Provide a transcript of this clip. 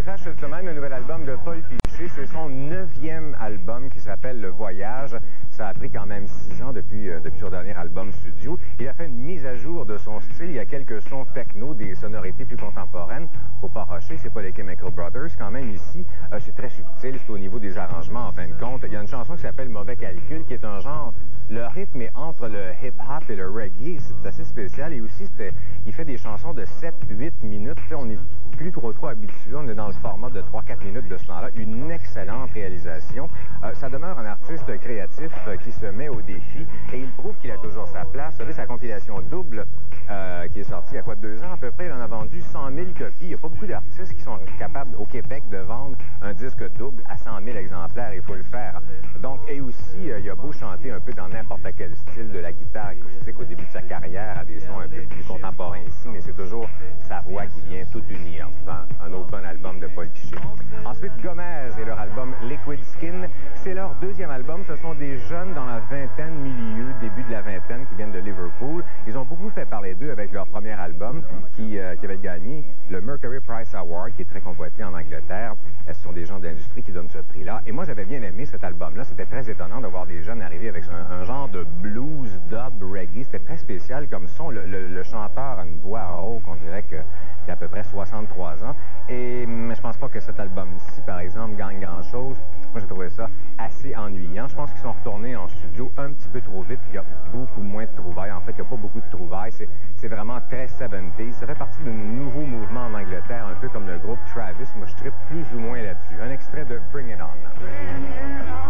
les flashs cette semaine, le nouvel album de Paul Piché. C'est son 9e album qui s'appelle Le Voyage. Ça a pris quand même 6 ans depuis son dernier album studio. Il a fait une mise à jour de son style. Il y a quelques sons techno, des sonorités plus contemporaines. Faut pas rusher, c'est pas les Chemical Brothers. Quand même ici, c'est très subtil, c'est au niveau des arrangements en fin de compte. Il y a une chanson qui s'appelle Mauvais Calcul, qui est un genre... Le rythme est entre le hip-hop et le reggae. C'est assez spécial. Et aussi, il fait des chansons de 7-8 minutes. T'sais, on n'est plus trop habitué. On est dans le format de 3-4 minutes de ce temps-là. Une excellente réalisation. Ça demeure un artiste créatif qui se met au défi et il prouve qu'il a toujours sa place. Vous savez, sa compilation double qui est sortie il y a 2 ans à peu près, il en a vendu 100 000 copies. Il n'y a pas beaucoup d'artistes qui sont capables au Québec de vendre un disque double à 100 000 exemplaires. Il faut le faire. Donc, et aussi, il a beau chanter un peu dans n'importe quel style, de la guitare acoustique au début de sa carrière à des sons un peu plus contemporains ici, mais c'est toujours sa voix qui vient tout unir. Enfin, un autre bon album de Paul Piché. Ensuite, Gomez et leur album Liquid Skin. C'est leur 2e album. Ce sont des jeunes dans la vingtaine, milieu, début de la vingtaine qui viennent de Liverpool. Ils ont beaucoup fait parler d'eux avec leur premier album qui avait gagné le Mercury Prize Award, qui est très convoité en Angleterre. Ce sont des gens d'industrie qui donnent ce prix-là. Et moi, j'avais bien aimé cet album-là. C'était très étonnant de voir des jeunes arriver avec un genre de blues, dub, reggae. C'était très spécial comme son. Le chanteur a une voix rauque, on dirait qu'il a à peu près 63 ans. Mais je pense pas que cet album-ci, par exemple, gagne grand-chose. Moi, j'ai trouvé ça assez ennuyant. Je pense qu'ils sont retournés en studio un petit peu trop vite. Il y a beaucoup moins de trouvailles. En fait, il n'y a pas beaucoup de trouvailles. C'est vraiment très 70s. Ça fait partie d'un nouveau mouvement en Angleterre, un peu comme le groupe Travis. Moi, je trippe plus ou moins là-dessus. Un extrait de Bring It On.